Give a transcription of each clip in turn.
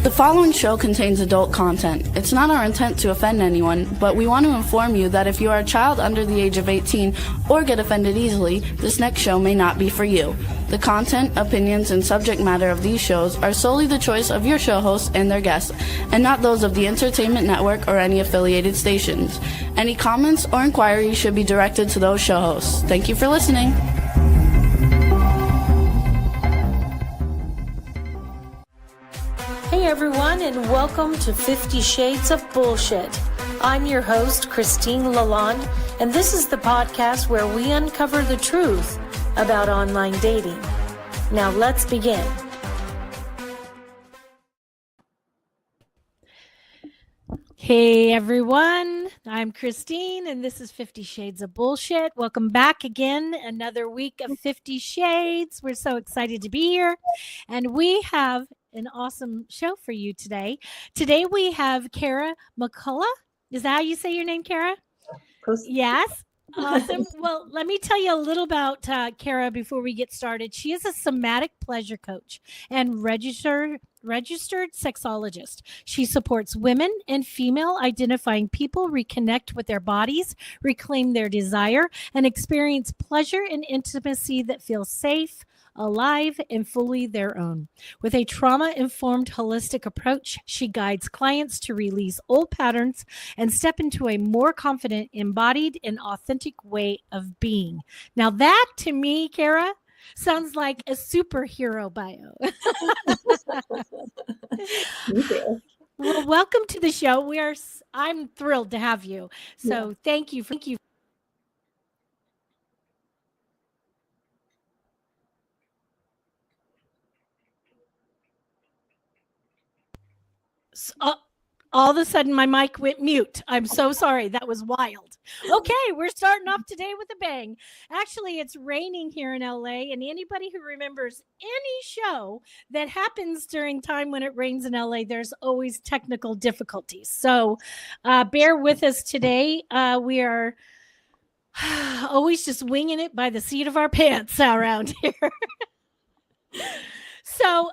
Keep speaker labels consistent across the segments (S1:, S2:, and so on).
S1: The following show contains adult content. It's not our intent to offend anyone, but we want to inform you that if you are a child under the age of 18 or get offended easily, this next show may not be for you. The content, opinions, and subject matter of these shows are solely the choice of your show hosts and their guests, and not those of the Entertainment Network or any affiliated stations. Any comments or inquiries should be directed to those show hosts. Thank you for listening.
S2: Hey everyone, and welcome to 50 Shades of Bullshit. I'm your host, Christine Lalonde, and this is the podcast where we uncover the truth about online dating. Now let's begin. Hey everyone, I'm Christine, and this is 50 Shades of Bullshit. Welcome back again, another week of 50 Shades. We're so excited to be here, and we have an awesome show for you today. Today we have Kara McCulloh. Is that how you say your name, Kara? Yes. Awesome. Well, let me tell you a little about Kara before we get started. She is a somatic pleasure coach and registered sexologist. She supports women and female identifying people reconnect with their bodies, reclaim their desire, and experience pleasure and intimacy that feels safe, alive, and fully their own. With a trauma-informed holistic approach, she guides clients to release old patterns and step into a more confident, embodied, and authentic way of being. Now that, to me, Kara, sounds like a superhero bio.
S3: Thank you.
S2: Well, welcome to the show. I'm thrilled to have you. So thank you. All of a sudden, my mic went mute. I'm so sorry. That was wild. Okay, we're starting off today with a bang. Actually, it's raining here in LA, and anybody who remembers any show that happens during time when it rains in LA, there's always technical difficulties. So bear with us today. We are always just winging it by the seat of our pants around here. So,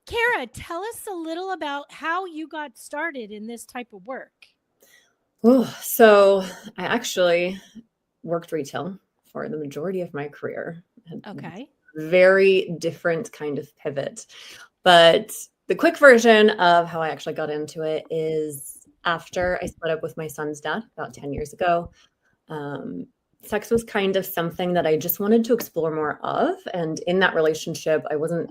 S2: Kara, tell us a little about how you got started in this type of work.
S3: So I actually worked retail for the majority of my career.
S2: Okay.
S3: Very different kind of pivot. But the quick version of how I actually got into it is after I split up with my son's dad about 10 years ago. Sex was kind of something that I just wanted to explore more of. And in that relationship, there wasn't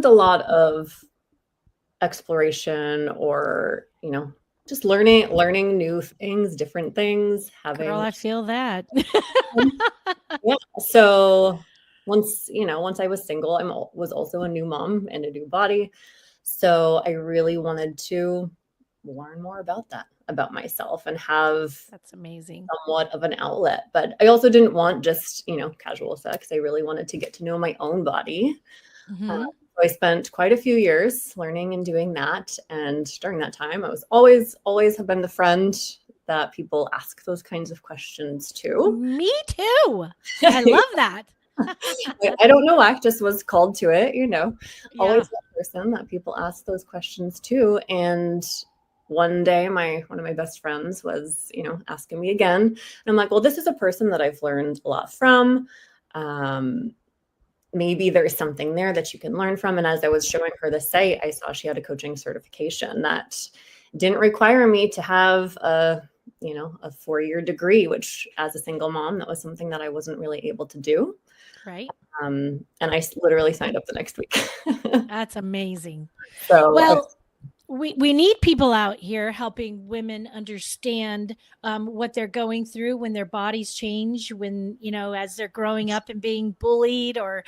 S3: a lot of exploration or, just learning new things, different things,
S2: Girl, I feel that.
S3: Yeah. So once I was single, I was also a new mom and a new body. So I really wanted to learn more about that, about myself, and have
S2: That's amazing.
S3: somewhat of an outlet. But I also didn't want just, casual sex. I really wanted to get to know my own body.
S2: Mm-hmm.
S3: So I spent quite a few years learning and doing that. And during that time, I was always have been the friend that people ask those kinds of questions to.
S2: Me too. I love that.
S3: I don't know. I just was called to it, always that person that people ask those questions to. And one day one of my best friends was, asking me again. And I'm like, well, this is a person that I've learned a lot from. Maybe there's something there that you can learn from. And as I was showing her the site, I saw she had a coaching certification that didn't require me to have a 4-year degree, which as a single mom, that was something that I wasn't really able to do.
S2: Right.
S3: And I literally signed up the next week.
S2: That's amazing.
S3: So
S2: well, we need people out here helping women understand what they're going through when their bodies change, when, as they're growing up and being bullied or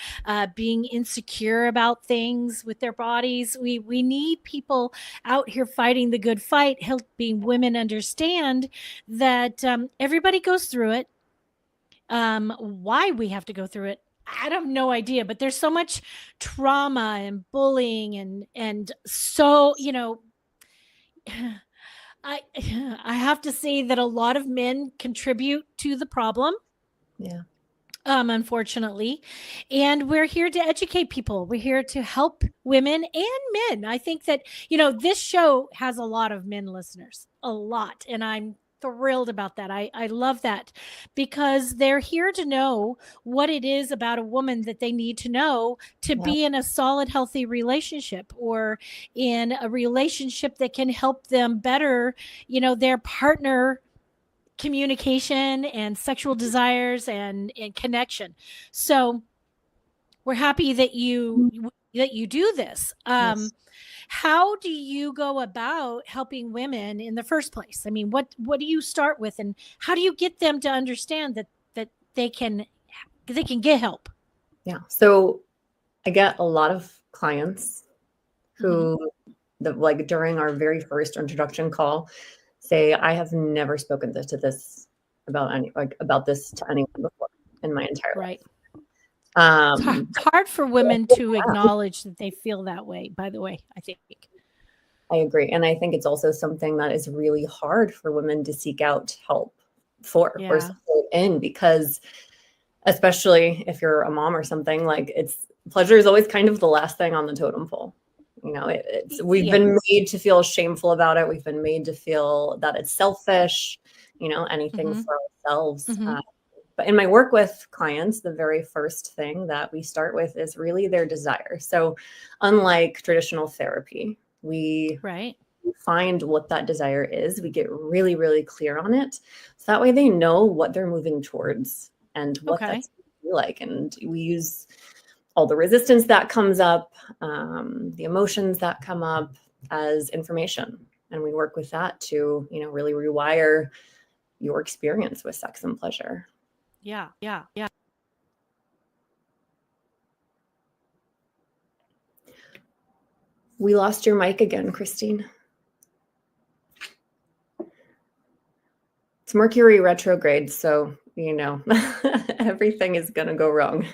S2: being insecure about things with their bodies. We need people out here fighting the good fight, helping women understand that everybody goes through it. Why we have to go through it, I have no idea, but there's so much trauma and bullying and so, I have to say that a lot of men contribute to the problem.
S3: Yeah.
S2: unfortunately. And we're here to educate people. We're here to help women and men. I think that, this show has a lot of men listeners, a lot. And I'm thrilled about that. I love that because they're here to know what it is about a woman that they need to know to
S3: Yeah.
S2: be in a solid, healthy relationship, or in a relationship that can help them better, their partner communication and sexual desires and connection. So we're happy that you do this.
S3: Yes.
S2: How do you go about helping women in the first place? I mean, what do you start with, and how do you get them to understand that they can get help?
S3: Yeah. So I get a lot of clients who, like during our very first introduction call, say, I have never spoken about this to anyone before in my entire
S2: Right.
S3: life.
S2: It's hard for women to acknowledge that they feel that way, by the way, I think.
S3: I agree. And I think it's also something that is really hard for women to seek out help for or support in, because especially if you're a mom or something, like pleasure is always kind of the last thing on the totem pole. We've been made to feel shameful about it. We've been made to feel that it's selfish, anything for ourselves. But in my work with clients, the very first thing that we start with is really their desire. So unlike traditional therapy, we find what that desire is. We get really, really clear on it. So that way they know what they're moving towards and what that's like. And we use all the resistance that comes up, the emotions that come up as information. And we work with that to, really rewire your experience with sex and pleasure.
S2: Yeah.
S3: We lost your mic again, Christine. It's Mercury retrograde, so, everything is going to go wrong.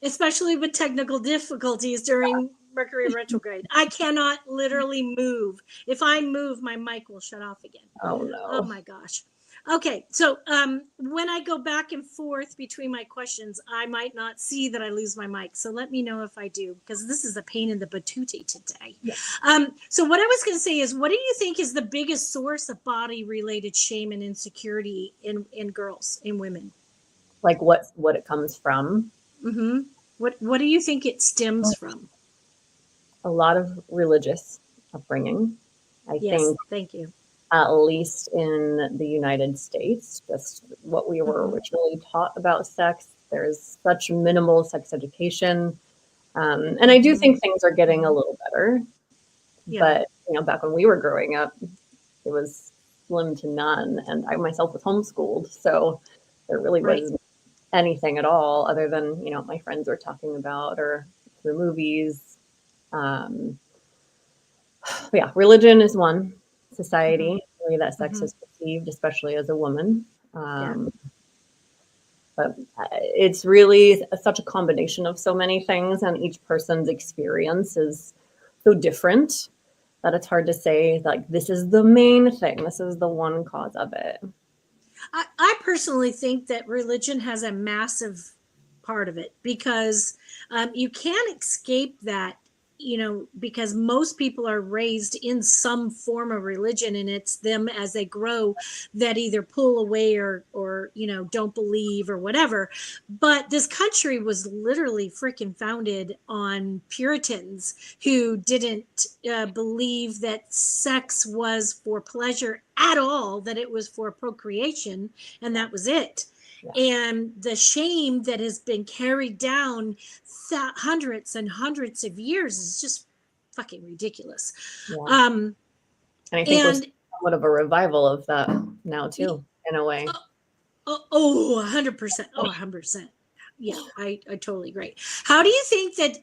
S4: Especially with technical difficulties during Mercury retrograde. I cannot literally move. If I move, my mic will shut off again.
S3: Oh, no.
S4: Oh, my gosh. Okay, so when I go back and forth between my questions, I might not see that I lose my mic. So let me know if I do, because this is a pain in the patootie today.
S3: Yeah.
S4: So what I was going to say is, what do you think is the biggest source of body-related shame and insecurity in girls, in women?
S3: Like what it comes from?
S4: Mm-hmm. What do you think it stems from?
S3: A lot of religious upbringing, I think.
S4: Thank you.
S3: At least in the United States, just what we were originally taught about sex. There's such minimal sex education. And I do think things are getting a little better. Yeah. But, back when we were growing up, it was slim to none. And I myself was homeschooled. So there really wasn't anything at all other than, my friends were talking about or through movies. Yeah, religion is one. Society, the way that sex is perceived, especially as a woman. But it's really such a combination of so many things, and each person's experience is so different that it's hard to say, like, this is the main thing, this is the one cause of it.
S4: I personally think that religion has a massive part of it, because you can't escape that, because most people are raised in some form of religion, and it's them as they grow that either pull away or don't believe or whatever. But this country was literally freaking founded on Puritans who didn't believe that sex was for pleasure at all, that it was for procreation, and that was it. And the shame that has been carried down hundreds and hundreds of years is just fucking ridiculous.
S3: And I think we're somewhat of a revival of that now too, in a way.
S4: 100%. 100%. Yeah, I totally agree. How do you think that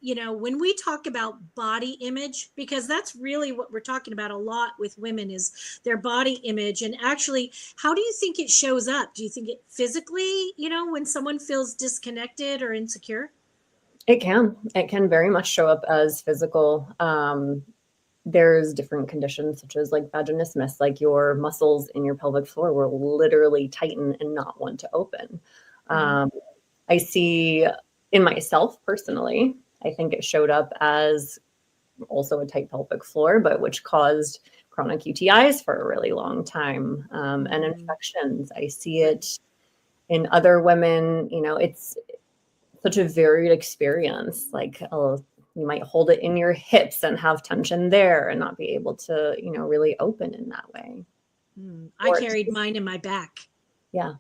S4: when we talk about body image, because that's really what we're talking about a lot with women, is their body image, and actually, how do you think it shows up? Do you think it physically, when someone feels disconnected or insecure?
S3: It can very much show up as physical. there's different conditions such as like vaginismus, like your muscles in your pelvic floor will literally tighten and not want to open. I see in myself personally, I think it showed up as also a tight pelvic floor, but which caused chronic UTIs for a really long time, and infections. I see it in other women. You know, it's such a varied experience. Like, you might hold it in your hips and have tension there and not be able to, you know, really open in that way.
S4: I carried mine in my back.
S3: Yeah.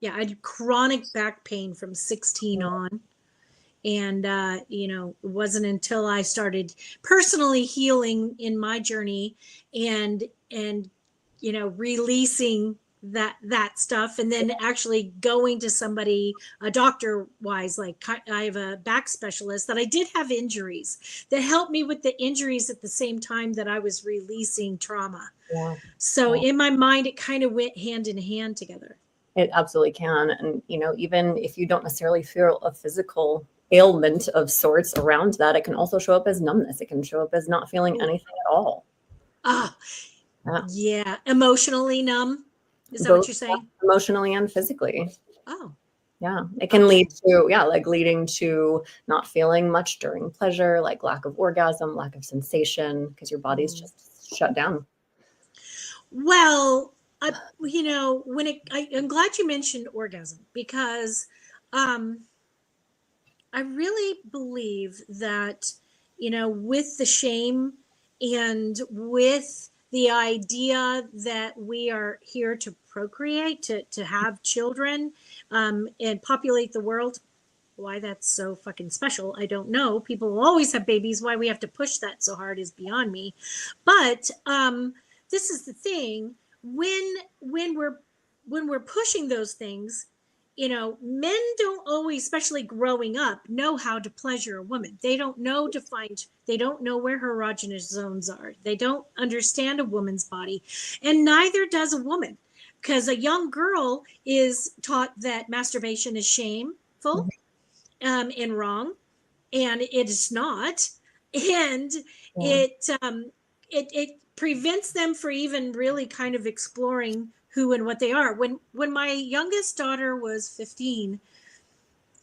S4: Yeah, I had chronic back pain from 16 on. And, you know, it wasn't until I started personally healing in my journey and, you know, releasing that stuff, and then actually going to somebody, a doctor wise, like I have a back specialist, that I did have injuries that helped me with the injuries at the same time that I was releasing trauma.
S3: Yeah.
S4: So in my mind, it kind of went hand in hand together.
S3: It absolutely can. And, you know, even if you don't necessarily feel a physical ailment of sorts around that, it can also show up as numbness. It can show up as not feeling anything at all.
S4: Yeah. Emotionally numb. Is that
S3: Both,
S4: what you're saying?
S3: Emotionally and physically.
S4: Oh.
S3: Yeah. It can lead to, like leading to not feeling much during pleasure, like lack of orgasm, lack of sensation, because your body's just shut down.
S4: Well, you know, I'm glad you mentioned orgasm, because I really believe that, you know, with the shame and with the idea that we are here to procreate, to have children, and populate the world. Why that's so fucking special, I don't know. People will always have babies. Why we have to push that so hard is beyond me. But this is the thing. When we're pushing those things, you know, men don't always, especially growing up, know how to pleasure a woman. They don't know they don't know where her erogenous zones are. They don't understand a woman's body, and neither does a woman, because a young girl is taught that masturbation is shameful and wrong, and it is not. And it prevents them from even really kind of exploring who and what they are. When my youngest daughter was 15,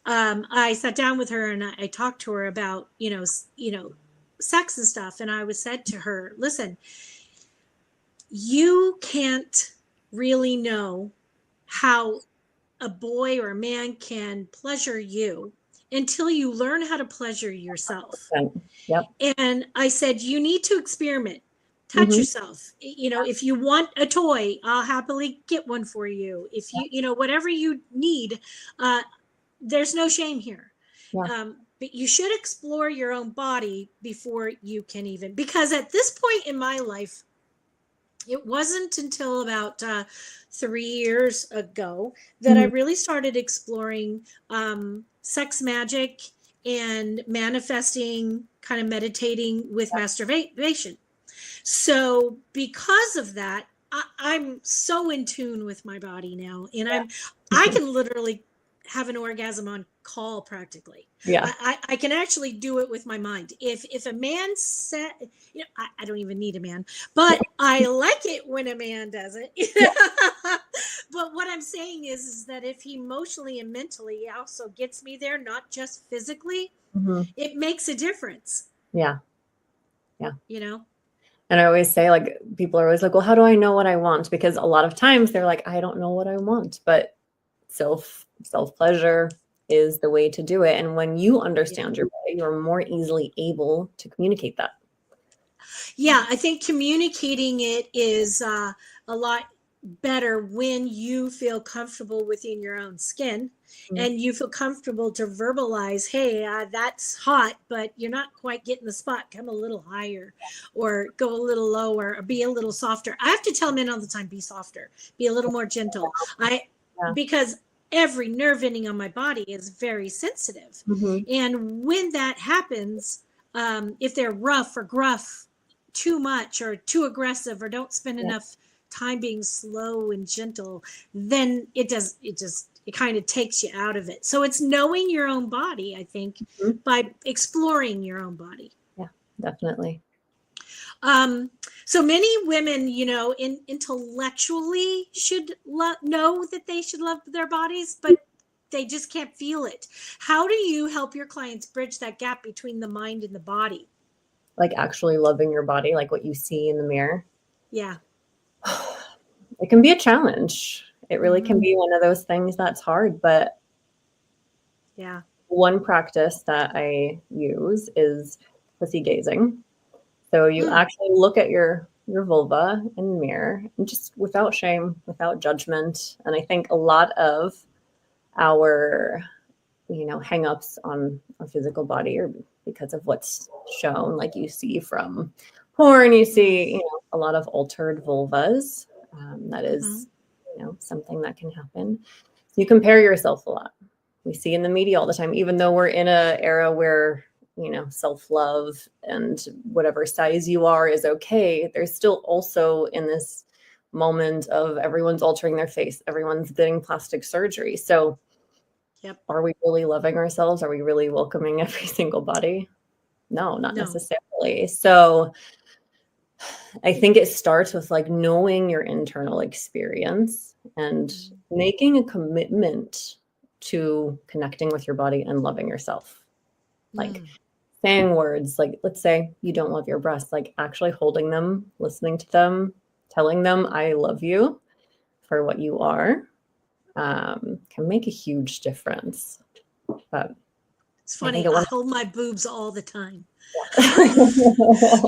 S4: I sat down with her and I talked to her about, you know, sex and stuff. And I said to her, listen, you can't really know how a boy or a man can pleasure you until you learn how to pleasure yourself.
S3: Yep.
S4: And I said, you need to experiment. Touch yourself. You know, if you want a toy, I'll happily get one for you. If you know, whatever you need, there's no shame here. But you should explore your own body before you can even, because at this point in my life, it wasn't until about 3 years ago that I really started exploring sex magic and manifesting, kind of meditating with masturbation. So because of that, I'm so in tune with my body now, and I can literally have an orgasm on call practically.
S3: Yeah.
S4: I can actually do it with my mind. If a man said, you know, I don't even need a man, but I like it when a man does it. But what I'm saying is that if he emotionally and mentally also gets me there, not just physically, it makes a difference.
S3: Yeah.
S4: You know?
S3: And I always say, like, people are always like, well, how do I know what I want? Because a lot of times they're like, I don't know what I want, but self-pleasure is the way to do it. And when you understand your body, you're more easily able to communicate that.
S4: Yeah, I think communicating it is a lot better when you feel comfortable within your own skin and you feel comfortable to verbalize, hey, that's hot, but you're not quite getting the spot. Come a little higher or go a little lower or be a little softer. I have to tell men all the time, be softer, be a little more gentle. Because every nerve ending on my body is very sensitive. And when that happens, if they're rough or gruff, too much or too aggressive, or don't spend enough time being slow and gentle, then it kind of takes you out of it. So it's knowing your own body, I think, by exploring your own body.
S3: Yeah, definitely.
S4: So many women, intellectually should know that they should love their bodies, but they just can't feel it. How do you help your clients bridge that gap between the mind and the body?
S3: Like actually loving your body, like what you see in the mirror.
S4: Yeah.
S3: It can be a challenge. It really can
S4: Mhm.
S3: be one of those things that's hard. But
S4: Yeah.
S3: one practice that I use is pussy gazing. So you
S4: Mm.
S3: actually look at your vulva in the mirror and just without shame, without judgment. And I think a lot of our, hang-ups on our physical body are because of what's shown. Like you see from porn, you see, a lot of altered vulvas. That is, something that can happen. So you compare yourself a lot. We see in the media all the time, even though we're in an era where, self-love and whatever size you are is okay, there's still also in this moment of everyone's altering their face, everyone's getting plastic surgery. So
S4: Yep.
S3: are we really loving ourselves? Are we really welcoming every single body? No, not
S4: No.
S3: necessarily. So I think it starts with like knowing your internal experience and making a commitment to connecting with your body and loving yourself. Like saying words, like let's say you don't love your breasts, like actually holding them, listening to them, telling them I love you for what you are, can make a huge difference. But
S4: it's funny. I hold my boobs all the time.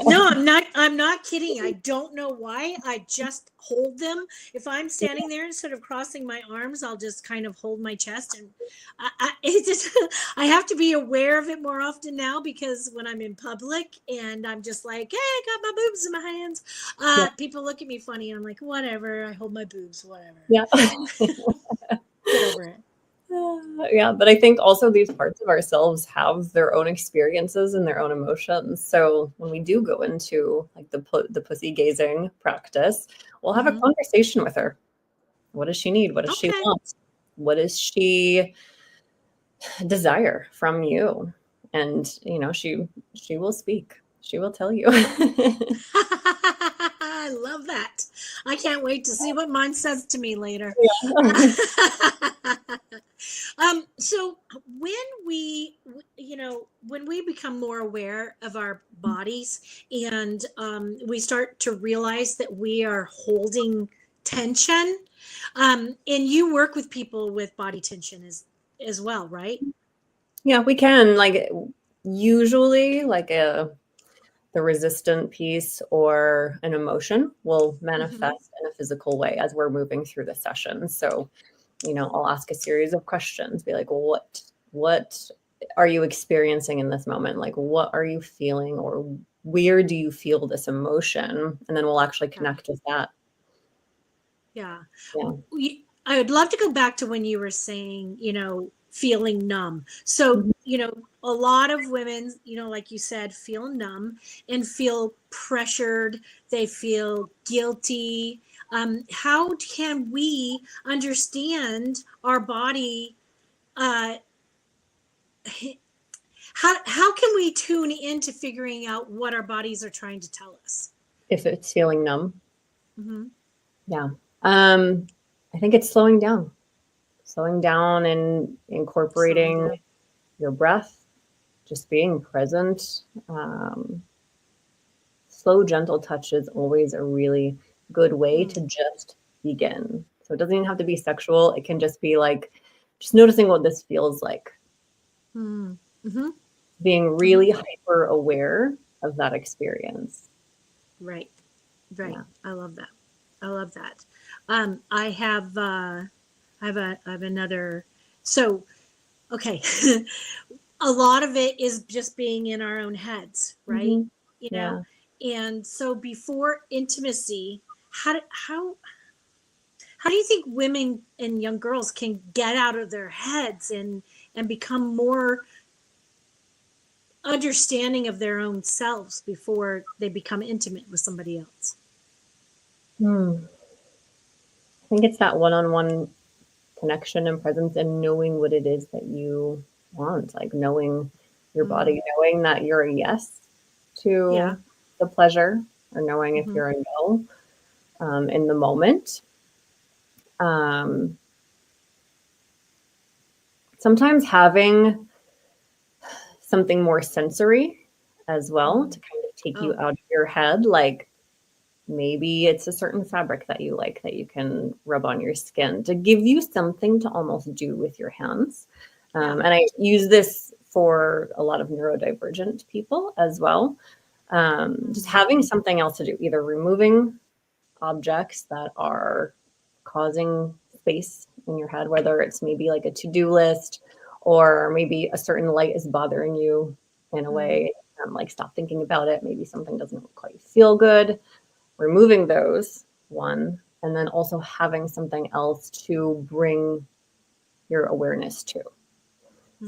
S4: No, I'm not kidding. I don't know why. I just hold them. If I'm standing there, instead of crossing my arms, I'll just kind of hold my chest. And I have to be aware of it more often now, because when I'm in public and I'm just like, hey, I got my boobs in my hands, people look at me funny. I'm like, whatever. I hold my boobs, whatever.
S3: Yeah.
S4: Get over it.
S3: Yeah, but I think also these parts of ourselves have their own experiences and their own emotions. So when we do go into like the pussy gazing practice, we'll have a conversation with her. What does she need? What does she want? What does she desire from you? And she will speak. She will tell you.
S4: I love that. I can't wait to see what mine says to me later.
S3: Yeah.
S4: So when we become more aware of our bodies, and we start to realize that we are holding tension, and you work with people with body tension as well, right?
S3: Yeah, we can. Like usually like the resistant piece or an emotion will manifest in a physical way as we're moving through the session. So, I'll ask a series of questions, be like, well, what are you experiencing in this moment? Like, what are you feeling, or where do you feel this emotion? And then we'll actually connect with that.
S4: Yeah.
S3: Yeah.
S4: I would love to go back to when you were saying, feeling numb. So, a lot of women, like you said, feel numb and feel pressured. They feel guilty. How can we understand our body? How can we tune into figuring out what our bodies are trying to tell us?
S3: If it's feeling numb.
S4: Yeah.
S3: I think it's slowing down and incorporating your breath, just being present. Slow, gentle touch is always a really good way to just begin. So it doesn't even have to be sexual. It can just be like, just noticing what this feels like. Being really hyper aware of that experience.
S4: Right.
S3: Yeah.
S4: I love that. I have another. So, okay. A lot of it is just being in our own heads, right? And so before intimacy, how do you think women and young girls can get out of their heads and become more understanding of their own selves before they become intimate with somebody else?
S3: I think it's that one-on-one connection and presence, and knowing what it is that you want, like knowing your body, knowing that you're a yes to the pleasure, or knowing if
S4: Mhm.
S3: you're a no in the moment. Sometimes having something more sensory as well to kind of take you
S4: Oh.
S3: out of your head, like maybe it's a certain fabric that you like that you can rub on your skin to give you something to almost do with your hands.
S4: Yeah.
S3: And I use this for a lot of neurodivergent people as well. Just having something else to do, either removing objects that are causing space in your head, whether it's maybe like a to-do list or maybe a certain light is bothering you in a way, like stop thinking about it. Maybe something doesn't quite feel good. Removing those, one, and then also having something else to bring your awareness to.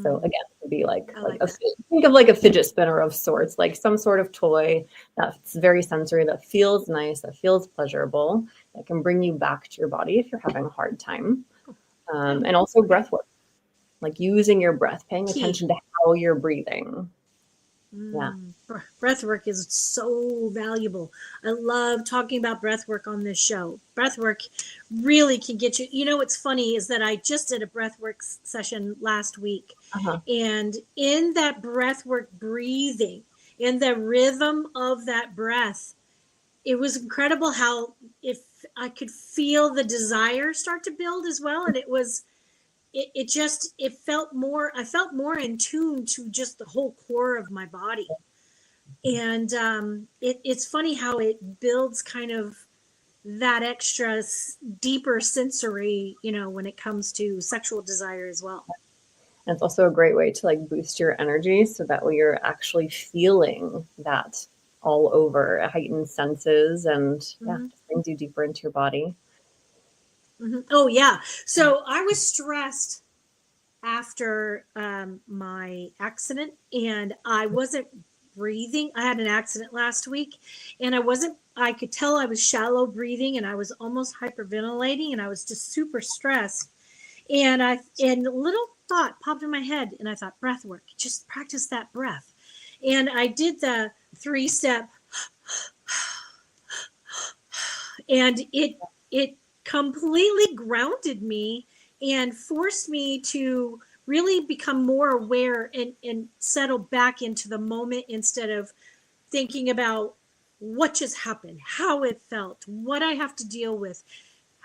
S3: So again, it would be like,
S4: I like that.
S3: think of like a fidget spinner of sorts, like some sort of toy that's very sensory, that feels nice, that feels pleasurable, that can bring you back to your body if you're having a hard time. And also breath work, like using your breath, paying
S4: Key.
S3: attention to how you're breathing. Yeah.
S4: Breath work is so valuable. I love talking about breath work on this show. Breath work really can get you. You know what's funny is that I just did a breath work session last week.
S3: Uh-huh.
S4: And in that breath work breathing, in the rhythm of that breath, it was incredible how if I could feel the desire start to build as well. And it felt more, I felt more in tune to just the whole core of my body. And it's funny how it builds kind of that extra deeper sensory, when it comes to sexual desire as well.
S3: And it's also a great way to like boost your energy so that way you're actually feeling that all over, heightened senses, and just brings you deeper into your body.
S4: Oh yeah. So I was stressed after my accident, and I wasn't breathing. I had an accident last week, and I could tell I was shallow breathing, and I was almost hyperventilating, and I was just super stressed. And a little thought popped in my head, and I thought, breath work, just practice that breath. And I did the 3-step, and it completely grounded me and forced me to really become more aware and settle back into the moment instead of thinking about what just happened, how it felt, what I have to deal with,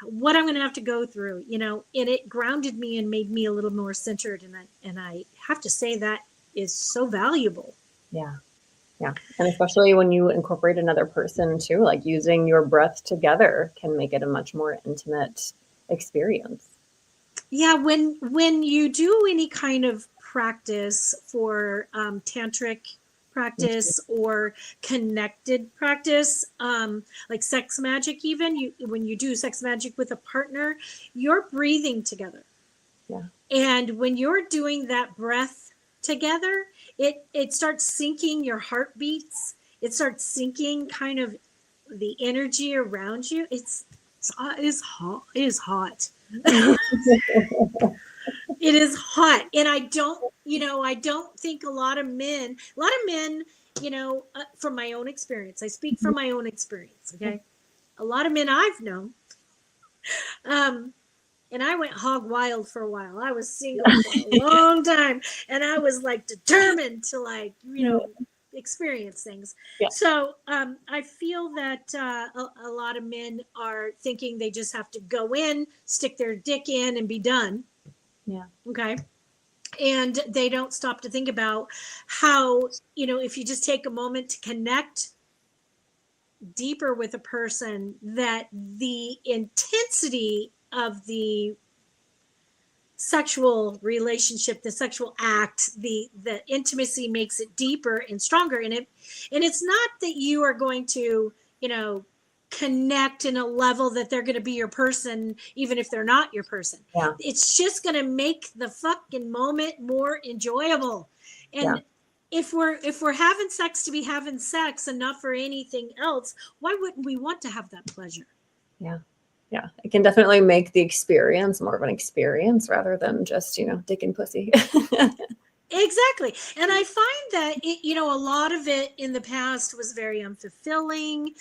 S4: what I'm going to have to go through, and it grounded me and made me a little more centered. And I have to say that is so valuable.
S3: Yeah. Yeah. And especially when you incorporate another person too, like using your breath together can make it a much more intimate experience.
S4: Yeah. When you do any kind of practice for tantric practice or connected practice, like sex magic, even when you do sex magic with a partner, you're breathing together.
S3: Yeah.
S4: And when you're doing that breath together, it starts syncing your heartbeats. It starts syncing kind of the energy around you. It is hot. It is hot. It is hot. And I don't think a lot of men, from my own experience, I speak from my own experience. Okay. A lot of men I've known, and I went hog wild for a while. I was single for a long time, and I was like determined to experience things.
S3: Yeah.
S4: So I feel that a lot of men are thinking they just have to go in, stick their dick in, and be done.
S3: Yeah.
S4: Okay. And they don't stop to think about how, if you just take a moment to connect deeper with a person, that the intensity of the sexual relationship, the sexual act, the intimacy makes it deeper and stronger. And it's not that you are going to, connect in a level that they're going to be your person, even if they're not your person.
S3: Yeah.
S4: It's just going to make the fucking moment more enjoyable. And if we're having sex to be having sex and not for anything else, why wouldn't we want to have that pleasure?
S3: Yeah. Yeah. It can definitely make the experience more of an experience rather than just, dick and pussy.
S4: Exactly. And I find that a lot of it in the past was very unfulfilling.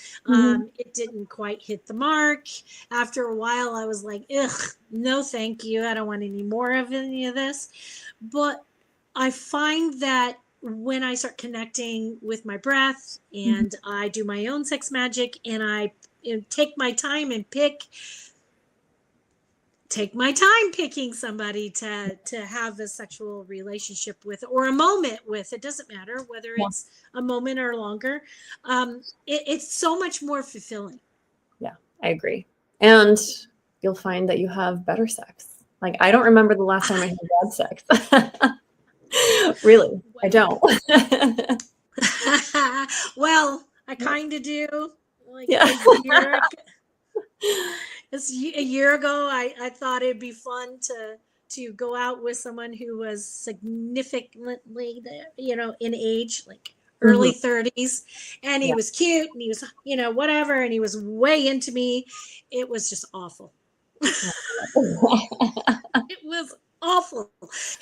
S4: It didn't quite hit the mark. After a while, I was like, ugh, no, thank you. I don't want any more of any of this. But I find that when I start connecting with my breath and I do my own sex magic and I take my time and take my time picking somebody to have a sexual relationship with or a moment with. It doesn't matter whether it's a moment or longer. It's so much more fulfilling.
S3: Yeah, I agree. And you'll find that you have better sex. Like, I don't remember the last time I had bad sex. Really, I don't.
S4: Well, I kind of do. Like
S3: Yeah.
S4: A year ago, I thought it'd be fun to go out with someone who was significantly, in age, like early 30s, and he was cute, and he was, whatever, and he was way into me. It was just awful. It was awful.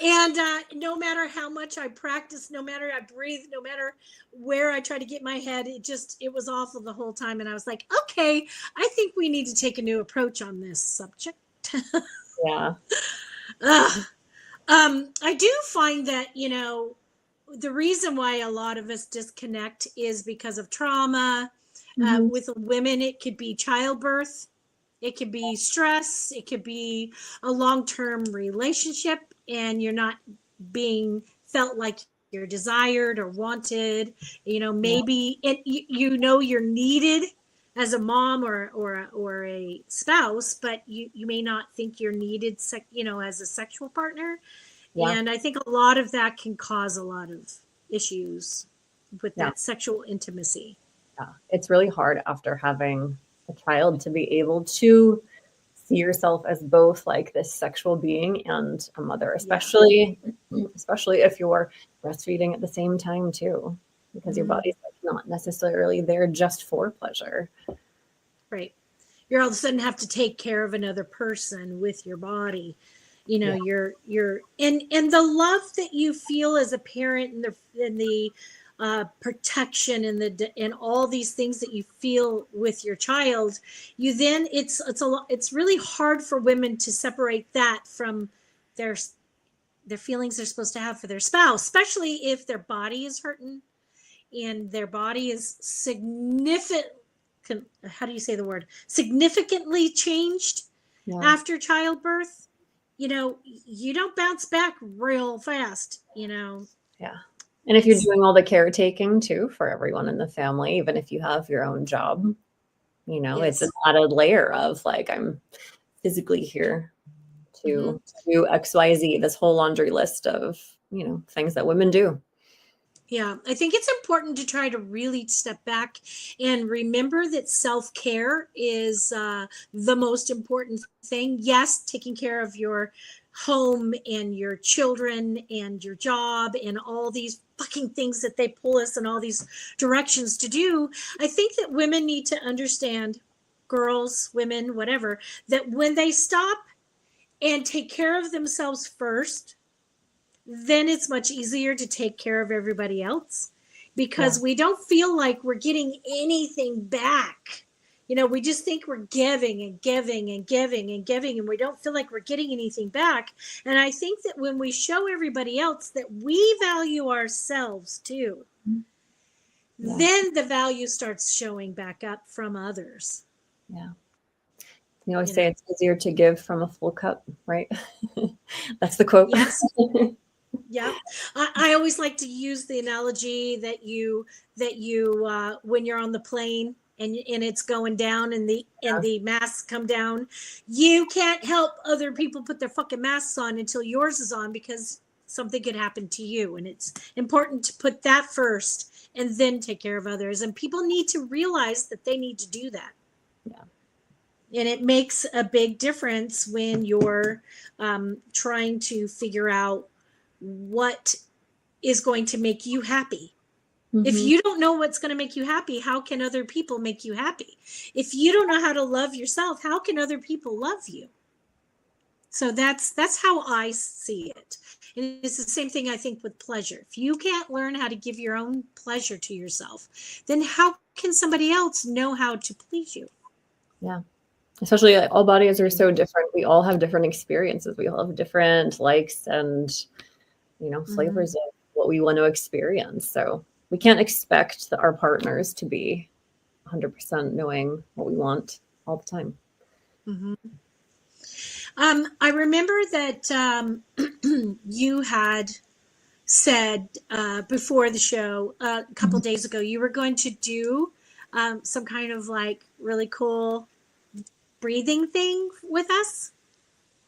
S4: And no matter how much I practiced, no matter I breathed, no matter where I tried to get my head, it was awful the whole time. And I was like, okay, I think we need to take a new approach on this subject.
S3: Yeah.
S4: I do find that, the reason why a lot of us disconnect is because of trauma. With women, it could be childbirth. It could be stress. It could be a long-term relationship and you're not being felt like you're desired or wanted. Maybe you're needed as a mom or a spouse, but you may not think you're needed, as a sexual partner. Yeah. And I think a lot of that can cause a lot of issues with that sexual intimacy.
S3: Yeah, it's really hard after having a child to be able to see yourself as both like this sexual being and a mother, especially if you're breastfeeding at the same time too, because your body's like not necessarily there just for pleasure. Right.
S4: You're all of a sudden have to take care of another person with your body. You're and the love that you feel as a parent and the protection and all these things that you feel with your child, it's really hard for women to separate that from their feelings they're supposed to have for their spouse, especially if their body is hurting and their body is significantly changed after childbirth. You don't bounce back real fast.
S3: Yeah. And if you're doing all the caretaking too for everyone in the family, even if you have your own job, it's an added layer of like, I'm physically here to do XYZ, this whole laundry list of, things that women do.
S4: Yeah, I think it's important to try to really step back and remember that self-care is the most important thing. Yes, taking care of your home and your children and your job and all these fucking things that they pull us in all these directions to do. I think that women need to understand, girls, women, whatever, that when they stop and take care of themselves first, then it's much easier to take care of everybody else because we don't feel like we're getting anything back. We just think we're giving and giving and giving and giving, and we don't feel like we're getting anything back. And I think that when we show everybody else that we value ourselves too, then the value starts showing back up from others.
S3: Yeah. You always say it's easier to give from a full cup, right? That's the quote.
S4: Yes. Yeah. I always like to use the analogy that you when you're on the plane and it's going down and the masks come down, you can't help other people put their fucking masks on until yours is on because something could happen to you. And it's important to put that first and then take care of others. And people need to realize that they need to do that.
S3: Yeah.
S4: And it makes a big difference when you're trying to figure out what is going to make you happy. If you don't know what's going to make you happy, how can other people make you happy? If you don't know how to love yourself, how can other people love you? So that's how I see it. And it's the same thing, I think, with pleasure. If you can't learn how to give your own pleasure to yourself, then how can somebody else know how to please you?
S3: Yeah. Especially all bodies are so different. We all have different experiences. We all have different likes and, flavors of what we want to experience. So we can't expect our partners to be 100% knowing what we want all the time.
S4: Mm-hmm. I remember that you had said before the show a couple days ago, you were going to do some kind of like really cool breathing thing with us.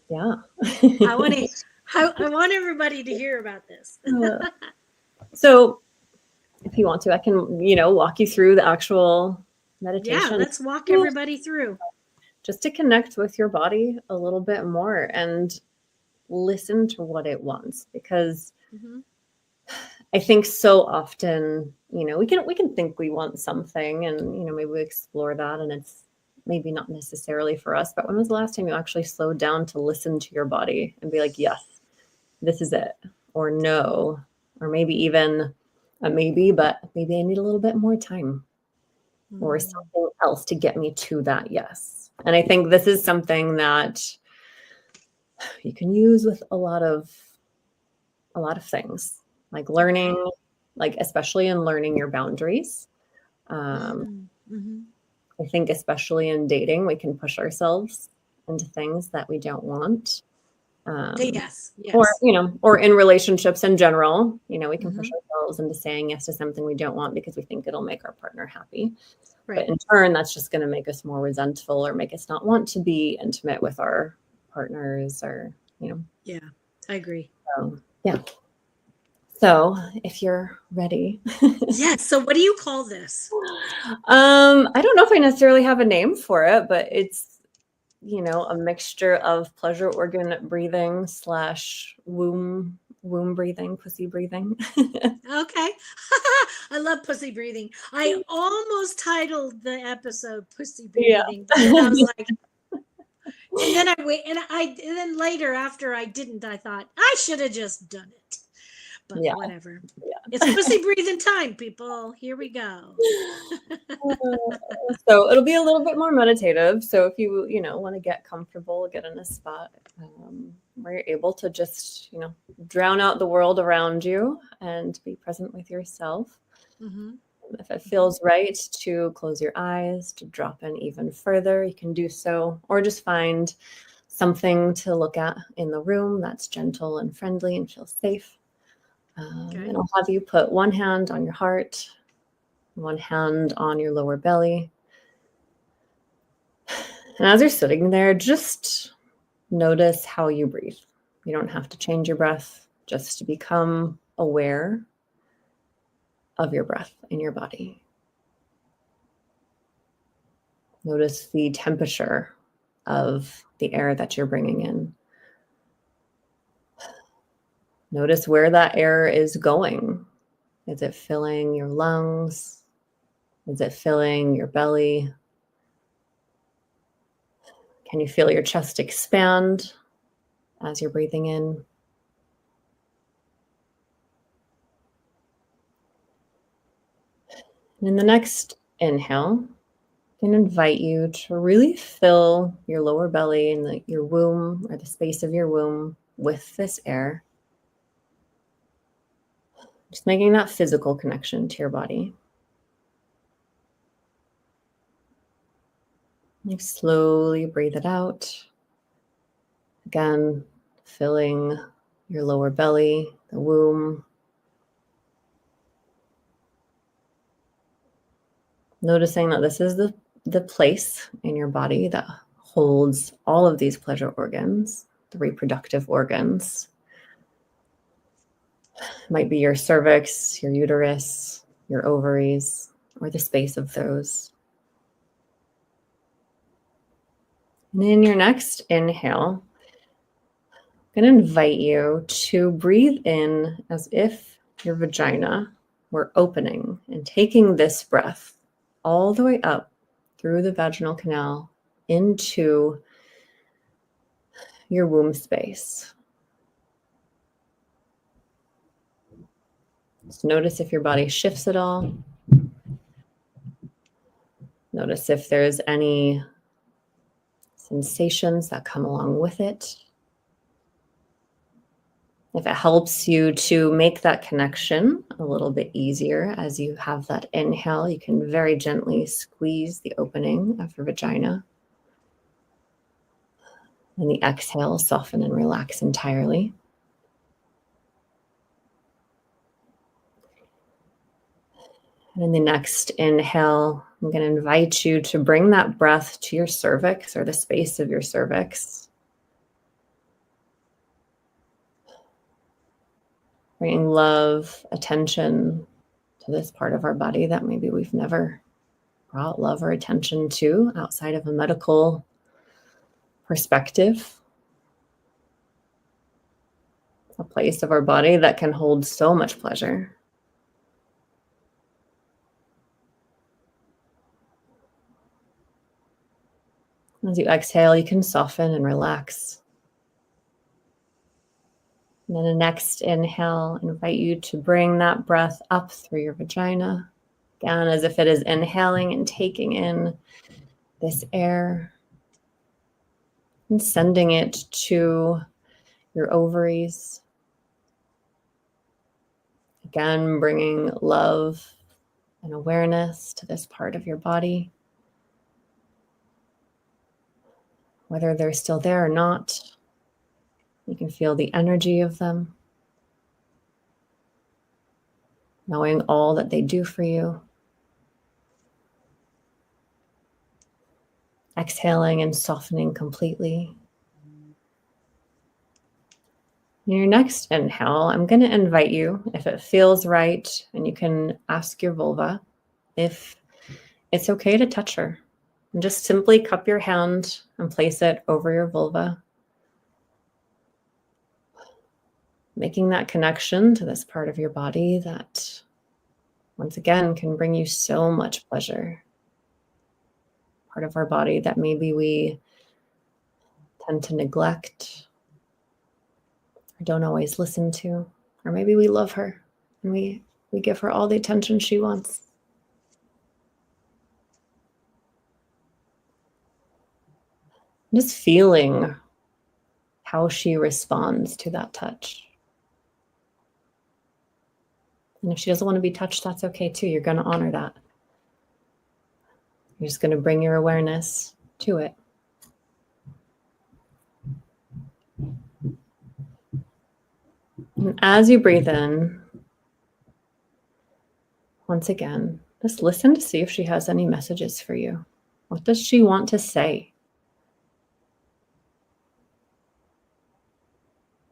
S3: Yeah.
S4: I want everybody to hear about this.
S3: So if you want to, I can, walk you through the actual meditation.
S4: Yeah, let's walk everybody through.
S3: Just to connect with your body a little bit more and listen to what it wants, because I think so often, we can think we want something and, maybe we explore that and it's maybe not necessarily for us. But when was the last time you actually slowed down to listen to your body and be like, yes, this is it, or no, or maybe even a maybe, but maybe I need a little bit more time or something else to get me to that yes. And I think this is something that you can use with a lot of things, like learning, like especially in learning your boundaries. I think especially in dating, we can push ourselves into things that we don't want.
S4: Yes.
S3: Or in relationships in general, we can push ourselves into saying yes to something we don't want because we think it'll make our partner happy. Right. But in turn, that's just going to make us more resentful or make us not want to be intimate with our partners or,
S4: Yeah, I agree.
S3: So, yeah. So if you're ready.
S4: Yes. So what do you call this?
S3: I don't know if I necessarily have a name for it, but it's, a mixture of pleasure organ breathing / womb breathing, pussy breathing.
S4: Okay. I love pussy breathing. I almost titled the episode Pussy Breathing, but then I was like, and then and then later after I didn't, I thought I should have just done it. But whatever. Yeah. It's pussy breathing time, people. Here we go.
S3: So it'll be a little bit more meditative. So if you, want to get comfortable, get in a spot where you're able to just, drown out the world around you and be present with yourself. If it feels right to close your eyes, to drop in even further, you can do so, or just find something to look at in the room that's gentle and friendly and feels safe. And I'll have you put one hand on your heart, one hand on your lower belly. And as you're sitting there, just notice how you breathe. You don't have to change your breath, just to become aware of your breath in your body. Notice the temperature of the air that you're bringing in. Notice where that air is going. Is it filling your lungs? Is it filling your belly? Can you feel your chest expand as you're breathing in? And in the next inhale, I can invite you to really fill your lower belly and your womb or the space of your womb with this air. Just making that physical connection to your body. And slowly breathe it out. Again, filling your lower belly, the womb. Noticing that this is the place in your body that holds all of these pleasure organs, the reproductive organs. It might be your cervix, your uterus, your ovaries, or the space of those. And in your next inhale, I'm going to invite you to breathe in as if your vagina were opening and taking this breath all the way up through the vaginal canal into your womb space. Just notice if your body shifts at all. Notice if there's any sensations that come along with it. If it helps you to make that connection a little bit easier as you have that inhale, you can very gently squeeze the opening of your vagina. And the exhale, soften and relax entirely. And in the next inhale, I'm going to invite you to bring that breath to your cervix or the space of your cervix. Bringing love, attention to this part of our body that maybe we've never brought love or attention to outside of a medical perspective. A place of our body that can hold so much pleasure. As you exhale, you can soften and relax. And then the next inhale, invite you to bring that breath up through your vagina. Again, as if it is inhaling and taking in this air and sending it to your ovaries. Again, bringing love and awareness to this part of your body. Whether they're still there or not, you can feel the energy of them, knowing all that they do for you. Exhaling and softening completely. In your next inhale, I'm going to invite you, if it feels right, and you can ask your vulva if it's okay to touch her. And just simply cup your hand and place it over your vulva. Making that connection to this part of your body that, once again, can bring you so much pleasure. Part of our body that maybe we tend to neglect or don't always listen to, or maybe we love her and we give her all the attention she wants. Just feeling how she responds to that touch. And if she doesn't want to be touched, that's okay too. You're going to honor that. You're just going to bring your awareness to it. And as you breathe in, once again, just listen to see if she has any messages for you. What does she want to say?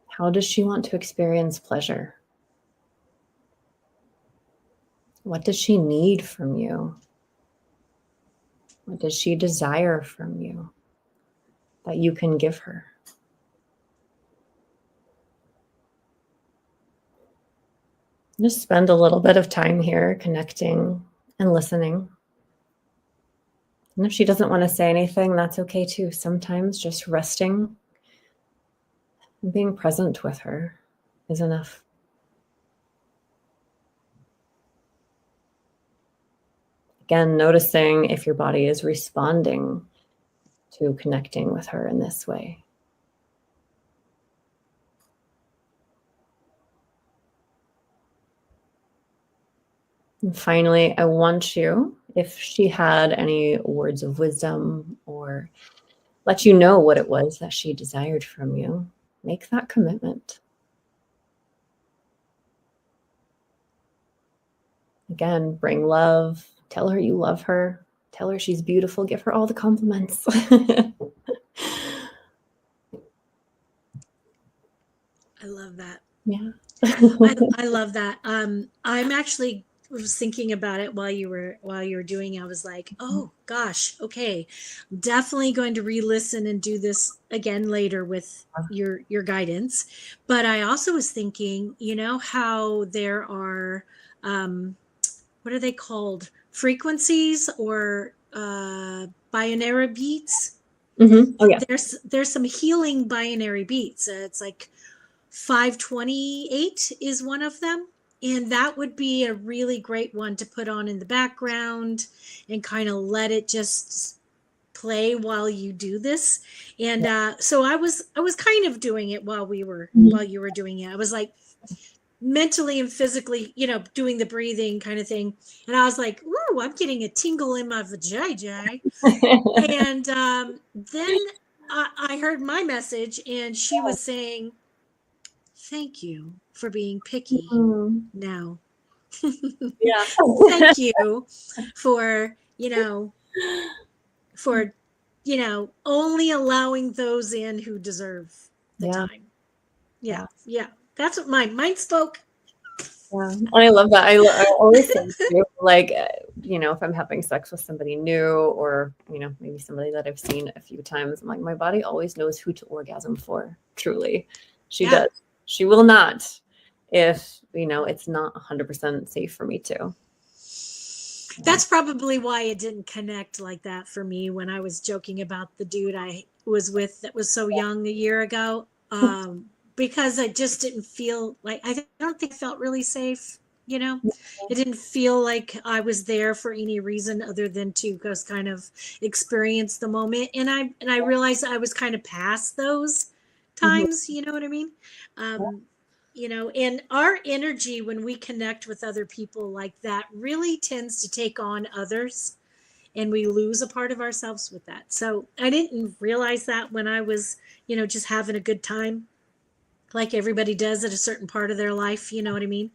S3: How does she want to experience pleasure? What does she need from you? What does she desire from you that you can give her? Just spend a little bit of time here connecting and listening. And if she doesn't want to say anything, that's okay too. Sometimes just resting and being present with her is enough. Again, noticing if your body is responding to connecting with her in this way. And finally, I want you, if she had any words of wisdom or let you know what it was that she desired from you, make that commitment. Again, bring love. Tell her you love her. Tell her she's beautiful. Give her all the compliments.
S4: I love that.
S3: Yeah.
S4: I love that. I'm actually was thinking about it while you were doing it. I was like, oh gosh, okay, definitely going to re-listen and do this again later with your guidance. But I also was thinking, you know how there are what are they called? Frequencies or binary beats.
S3: Mm-hmm. Oh yeah.
S4: There's some healing binary beats. It's like 528 is one of them. And that would be a really great one to put on in the background and kind of let it just play while you do this. And so I was kind of doing it while you were doing it. I was like mentally and physically, doing the breathing kind of thing. And I was like, ooh, I'm getting a tingle in my vajayjay. And then I heard my message, and she was saying, thank you for being picky now.
S3: Yeah.
S4: Thank you for, only allowing those in who deserve the time. Yeah. That's what mine spoke.
S3: Yeah. And I love that. I always think too, like, if I'm having sex with somebody new, or, maybe somebody that I've seen a few times, I'm like, my body always knows who to orgasm for. Truly. She does. She will not if, it's not 100% safe for me to.
S4: That's probably why it didn't connect like that for me when I was joking about the dude I was with that was so young a year ago. Because I just didn't feel like, I don't think I felt really safe. It didn't feel like I was there for any reason other than to just kind of experience the moment. And I realized I was kind of past those times. You know what I mean? And our energy when we connect with other people like that really tends to take on others, and we lose a part of ourselves with that. So I didn't realize that when I was, just having a good time, like everybody does at a certain part of their life. You know what I mean?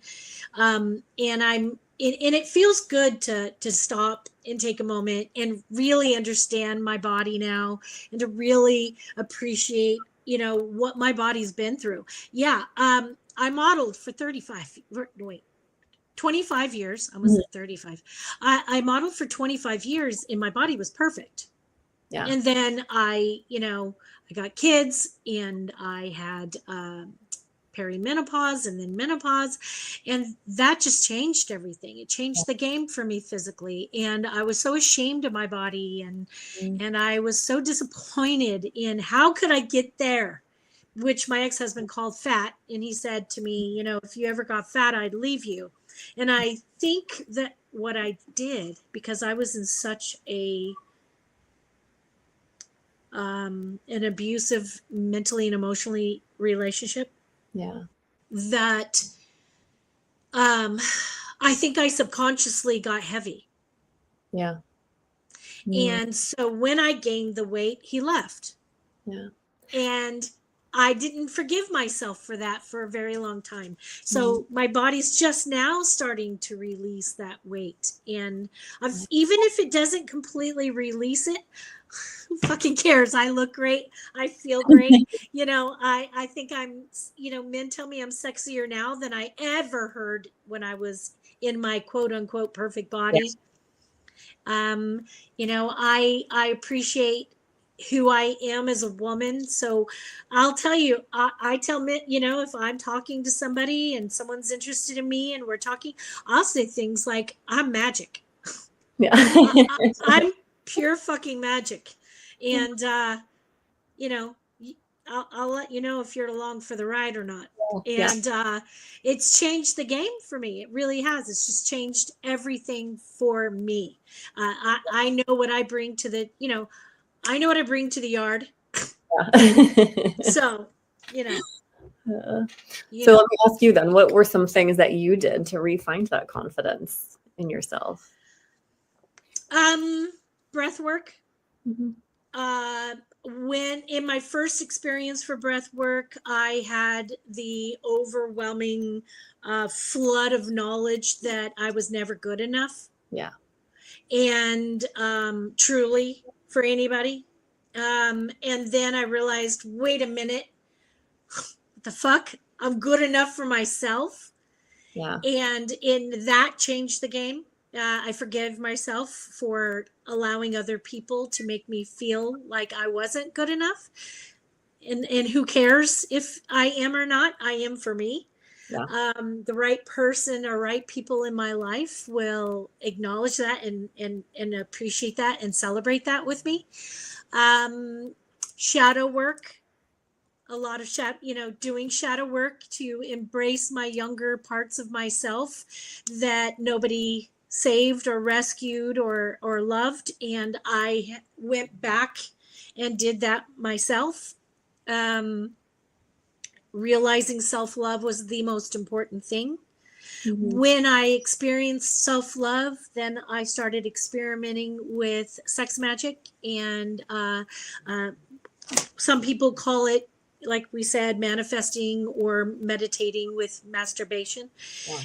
S4: And it feels good to stop and take a moment and really understand my body now, and to really appreciate, what my body's been through. Yeah. I modeled for 25 years. I was at 35. I modeled for 25 years, and my body was perfect.
S3: Yeah.
S4: And then I got kids, and I had perimenopause and then menopause, and that just changed everything. It changed the game for me physically, and I was so ashamed of my body, and I was so disappointed in how could I get there, which my ex-husband called fat. And he said to me, if you ever got fat, I'd leave you. And I think that what I did, because I was in such an abusive mentally and emotionally relationship, that I think I subconsciously got heavy. And so when I gained the weight, he left. And I didn't forgive myself for that for a very long time. So my body's just now starting to release that weight. And even if it doesn't completely release it, who fucking cares? I look great. I feel great. I think I'm, men tell me I'm sexier now than I ever heard when I was in my quote unquote perfect body. I appreciate who I am as a woman. So I'll tell you, I tell men, if I'm talking to somebody and someone's interested in me and we're talking, I'll say things like, I'm magic. I'm pure fucking magic. And, I'll let you know if you're along for the ride or not. And it's changed the game for me. It really has. It's just changed everything for me. I know what I bring to the, I know what I bring to the yard. So,
S3: So let me ask you then, what were some things that you did to re-find that confidence in yourself?
S4: Breath work. When in my first experience for breath work, I had the overwhelming flood of knowledge that I was never good enough. And truly for anybody. And then I realized, wait a minute, what the fuck? I'm good enough for myself. And that changed the game. I forgive myself for allowing other people to make me feel like I wasn't good enough. And who cares if I am or not? I am for me. The right person or right people in my life will acknowledge that and appreciate that and celebrate that with me. Shadow work. a lot of doing shadow work to embrace my younger parts of myself that nobody saved or rescued or loved. And I went back and did that myself. Realizing self-love was the most important thing. When I experienced self-love, then I started experimenting with sex magic, and some people call it, like we said, manifesting or meditating with masturbation.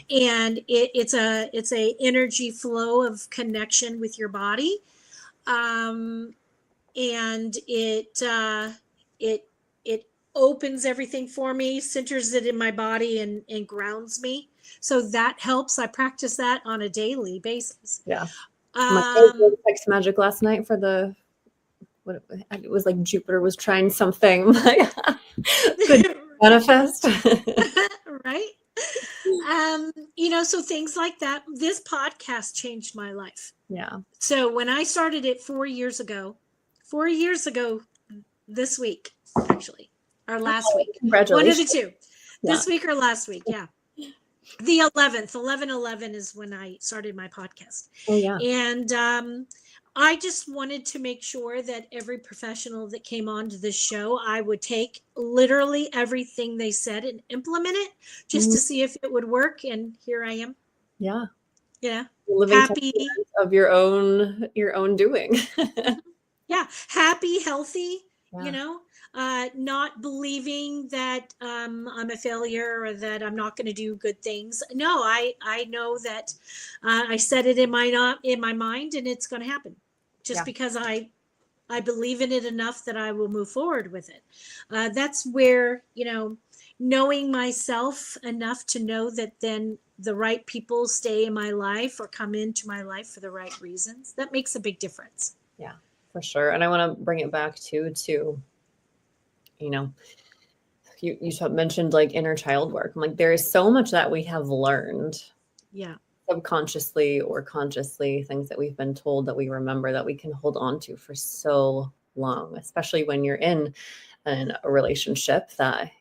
S4: And it's a energy flow of connection with your body, and it opens everything for me, centers it in my body, and grounds me. So that helps. I practice that on a daily basis.
S3: Yeah. My did sex magic last night for it was like Jupiter was trying something. Good manifest.
S4: Right. So things like that. This podcast changed my life.
S3: Yeah.
S4: So when I started it 4 years ago this week, actually, or last week,
S3: congratulations.
S4: one of the two, this week or last week. Yeah. The 11th, 11/11 is when I started my podcast.
S3: Oh, yeah.
S4: And I just wanted to make sure that every professional that came onto this show, I would take literally everything they said and implement it just to see if it would work. And here I am.
S3: Yeah.
S4: Yeah.
S3: Living
S4: happy
S3: of your own doing.
S4: Yeah. Happy, healthy,
S3: Yeah.
S4: Not believing that I'm a failure or that I'm not going to do good things. No, I know that I set it in my mind, and it's going to happen just because I believe in it enough that I will move forward with it. That's where, knowing myself enough to know that then the right people stay in my life or come into my life for the right reasons, that makes a big difference.
S3: Yeah, for sure. And I want to bring it back to you mentioned like inner child work. I'm like, there is so much that we have learned.
S4: Yeah.
S3: Subconsciously or consciously, things that we've been told that we remember that we can hold on to for so long, especially when you're in a relationship that,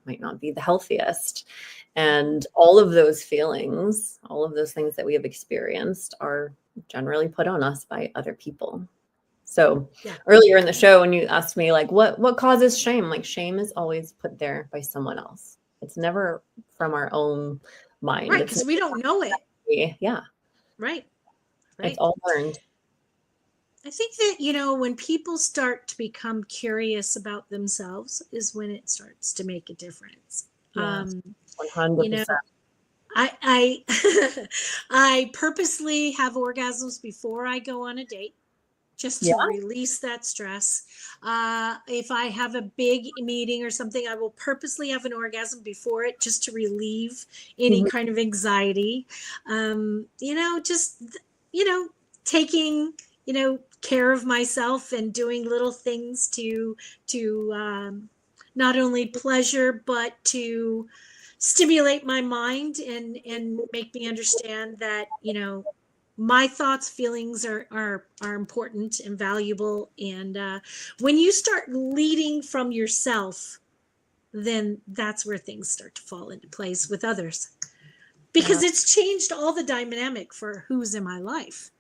S3: might not be the healthiest. And all of those feelings, all of those things that we have experienced are generally put on us by other people. So earlier in the show, when you asked me like, what causes shame? Like, shame is always put there by someone else. It's never from our own mind.
S4: Right, because we don't know it.
S3: Yeah.
S4: Right.
S3: It's all learned.
S4: I think that, when people start to become curious about themselves is when it starts to make a difference.
S3: Yes, 100%.
S4: I I purposely have orgasms before I go on a date, just to release that stress. If I have a big meeting or something, I will purposely have an orgasm before it just to relieve any kind of anxiety. Taking, care of myself and doing little things to not only pleasure, but to stimulate my mind and make me understand that, my thoughts, feelings are important and valuable. And when you start leading from yourself, then that's where things start to fall into place with others, because it's changed all the dynamic for who's in my life.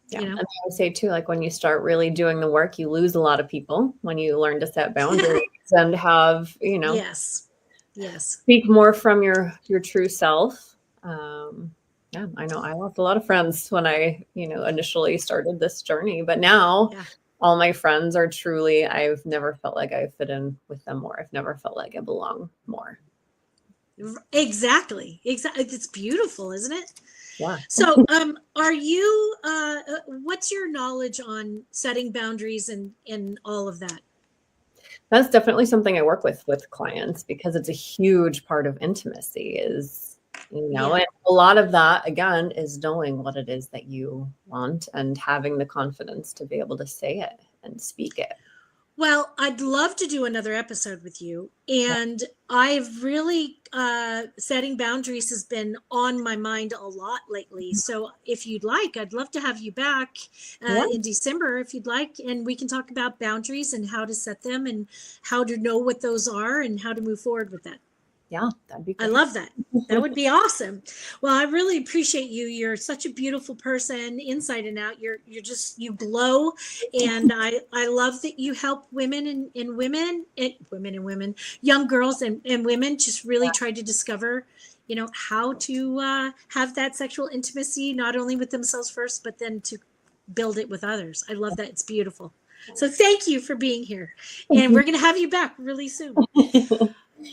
S3: Yeah. And I would say too, like when you start really doing the work, you lose a lot of people when you learn to set boundaries and have,
S4: Yes.
S3: speak more from your true self. Yeah, I know I lost a lot of friends when I, initially started this journey, but now all my friends are truly, I've never felt like I fit in with them more. I've never felt like I belong more.
S4: Exactly. It's beautiful, isn't it?
S3: Yeah.
S4: So, are you, what's your knowledge on setting boundaries and all of that?
S3: That's definitely something I work with clients, because it's a huge part of intimacy is, and a lot of that, again, is knowing what it is that you want and having the confidence to be able to say it and speak it.
S4: Well, I'd love to do another episode with you. And I've really, setting boundaries has been on my mind a lot lately. So if you'd like, I'd love to have you back
S3: Yeah.
S4: in December, if you'd like. And we can talk about boundaries and how to set them and how to know what those are and how to move forward with that.
S3: Yeah, that'd be
S4: I
S3: great.
S4: love that. That would be awesome. Well, I really appreciate you. You're such a beautiful person, inside and out. You're just, you glow, and I love that you help women and women and young girls and women just really try to discover, how to have that sexual intimacy, not only with themselves first, but then to build it with others. I love that. It's beautiful. So thank you for being here, and we're going to have you back really soon.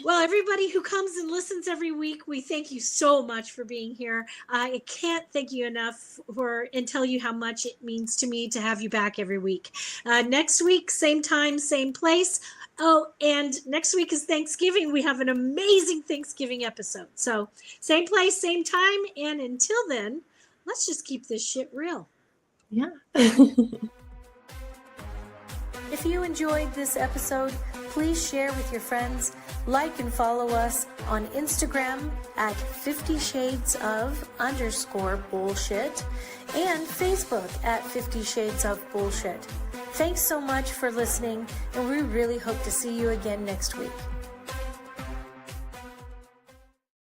S4: Well, everybody who comes and listens every week, we thank you so much for being here. I can't thank you enough and tell you how much it means to me to have you back every week. Next week, same time, same place. Oh, and next week is Thanksgiving. We have an amazing Thanksgiving episode. So same place, same time. And until then, let's just keep this shit real.
S3: Yeah.
S2: If you enjoyed this episode, please share with your friends, like and follow us on Instagram at 50 Shades of _bullshit and Facebook at 50 Shades of Bullshit. Thanks so much for listening, and we really hope to see you again next week.